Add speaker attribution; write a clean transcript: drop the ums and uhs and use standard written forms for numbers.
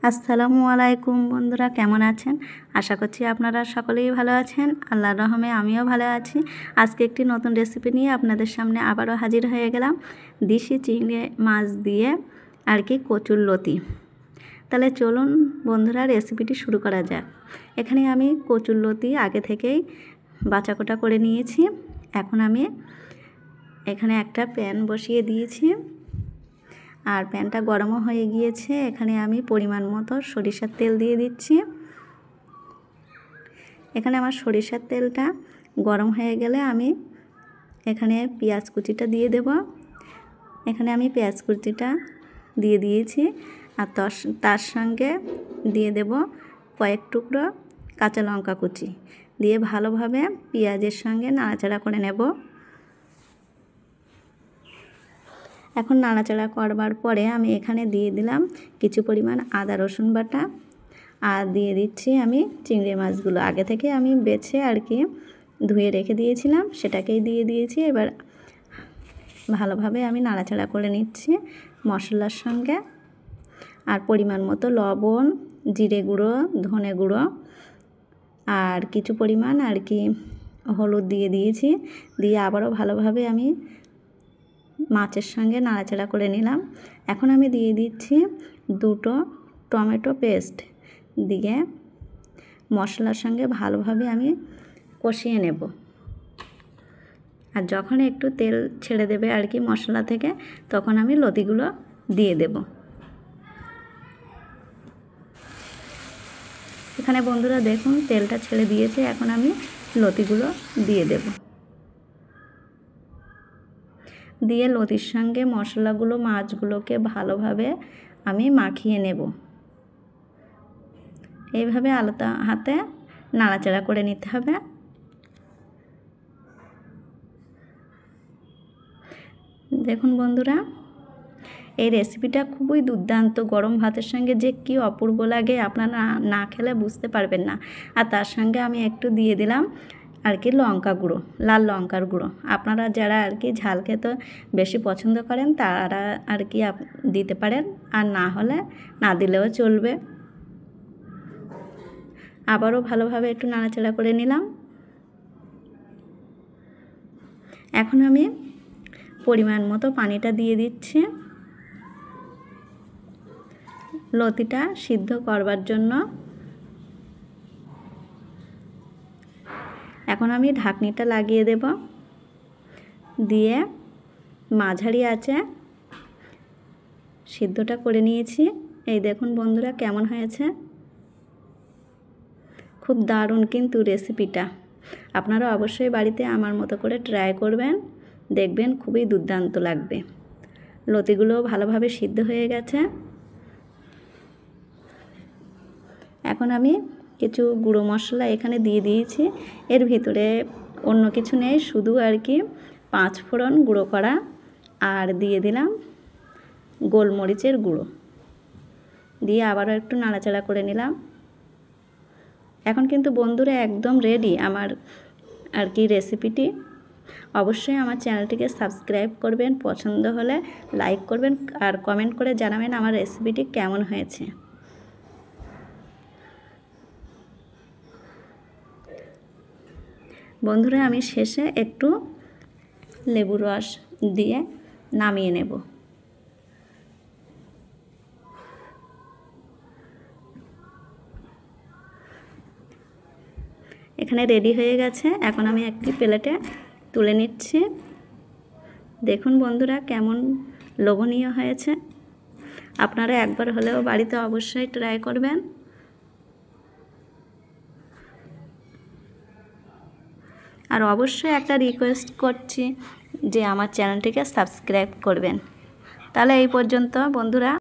Speaker 1: আসসালামু আলাইকুম বন্ধুরা, কেমন আছেন? আশা করছি আপনারা সকলেই ভালো আছেন। আল্লাহর রহমে আমিও ভালো আছি। আজকে একটি নতুন রেসিপি নিয়ে আপনাদের সামনে আবারও হাজির হয়ে গেলাম। দেশি চিংড়ি মাছ দিয়ে আর কি কচুরলতি। তাহলে চলুন বন্ধুরা, রেসিপিটি শুরু করা যাক। এখানে আমি কচুরলতি আগে থেকেই বাছাকোটা করে নিয়েছি। এখন আমি এখানে একটা প্যান বসিয়ে দিয়েছি, আর প্যানটা গরমও হয়ে গিয়েছে। এখানে আমি পরিমাণ মতো সরিষার তেল দিয়ে দিচ্ছি। এখানে আমার সরিষার তেলটা গরম হয়ে গেলে আমি এখানে পেঁয়াজ কুচিটা দিয়ে দেব। এখানে আমি পেঁয়াজ কুচিটা দিয়ে দিয়েছি, আর তার সঙ্গে দিয়ে দেব কয়েক টুকরো কাঁচা লঙ্কা কুচি দিয়ে ভালোভাবে পেঁয়াজের সঙ্গে নাড়াচাড়া করে নেব। এখন নাড়াচাড়া করবার পরে আমি এখানে দিয়ে দিলাম কিছু পরিমাণ আদা রসুন বাটা, আর দিয়ে দিচ্ছি আমি চিংড়ি মাছগুলো আগে থেকে আমি বেছে আর কি ধুয়ে রেখে দিয়েছিলাম, সেটাকেই দিয়ে দিয়েছি। এবার ভালোভাবে আমি নাড়াচাড়া করে নিচ্ছি মশলার সঙ্গে। আর পরিমাণ মতো লবণ, জিরে গুঁড়ো, ধনে গুঁড়ো আর কিছু পরিমাণ আর কি হলুদ দিয়ে দিয়েছি। দিয়ে আবারও ভালোভাবে আমি মাছের সঙ্গে নাড়াচাড়া করে নিলাম। এখন আমি দিয়ে দিচ্ছি 2টো টমেটো পেস্ট দিয়ে মশলার সঙ্গে ভালোভাবে আমি কষিয়ে নেব। আর যখন একটু তেল ছেড়ে দেবে আর কি মশলা থেকে, তখন আমি লতিগুলো দিয়ে দেব। এখানে বন্ধুরা দেখুন তেলটা ছেড়ে দিয়েছে। এখন আমি লতিগুলো দিয়ে দেব। দিয়ে লতির সঙ্গে মশলাগুলো মাছগুলোকে ভালোভাবে আমি মাখিয়ে নেব। এইভাবে আলতা হাতে নাড়াচাড়া করে নিতে হবে। দেখুন বন্ধুরা, এই রেসিপিটা খুবই দুর্দান্ত। গরম ভাতের সঙ্গে যে কি অপূর্ব লাগে, আপনারা না খেলে বুঝতে পারবেন না। আর তার সঙ্গে আমি একটু দিয়ে দিলাম আর কি লঙ্কা গুঁড়ো, লাল লঙ্কার গুঁড়ো। আপনারা যারা আর কি ঝাল খেতে বেশি পছন্দ করেন তারা আর কি দিতে পারেন, আর না হলে না দিলেও চলবে। আবারও ভালোভাবে একটু নাড়াচাড়া করে নিলাম। এখন আমি পরিমাণ মতো পানিটা দিয়ে দিচ্ছি লতিটা সিদ্ধ করবার জন্য। এখন আমি ঢাকনিটা লাগিয়ে দেব, দিয়ে মাঝারি আঁচে সিদ্ধটা করে নিয়েছি। এই দেখুন বন্ধুরা কেমন হয়েছে, খুব দারুণ কিন্তু রেসিপিটা। আপনারা অবশ্যই বাড়িতে আমার মতো করে ট্রাই করবেন, দেখবেন খুবই দুর্দান্ত লাগবে। লতিগুলো ভালোভাবে সিদ্ধ হয়ে গেছে। এখন আমি কিছু গুঁড়ো মশলা এখানে দিয়ে দিয়েছি। এর ভিতরে অন্য কিছু নেই, শুধু আর কি 5 ফোড়ন গুঁড়ো করা, আর দিয়ে দিলাম গোলমরিচের গুঁড়ো, দিয়ে আবারও একটু নাড়াচাড়া করে নিলাম। এখন কিন্তু বন্ধুরা একদম রেডি আমার আর কি রেসিপিটি। অবশ্যই আমার চ্যানেলটিকে সাবস্ক্রাইব করবেন, পছন্দ হলে লাইক করবেন, আর কমেন্ট করে জানাবেন আমার রেসিপিটি কেমন হয়েছে। বন্ধুরা আমি শেষে একটু লেবুর রস দিয়ে নামিয়ে নেব। এখানে রেডি হয়ে গেছে। এখন আমি একটি প্লেটে তুলে নিচ্ছি। দেখুন বন্ধুরা কেমন লোভনীয় হয়েছে। আপনারা একবার হলেও বাড়িতে অবশ্যই ট্রাই করবেন। আর অবশ্যই একটা রিকোয়েস্ট করছি যে আমার চ্যানেলটিকে সাবস্ক্রাইব করবেন। তাহলে এই পর্যন্ত বন্ধুরা।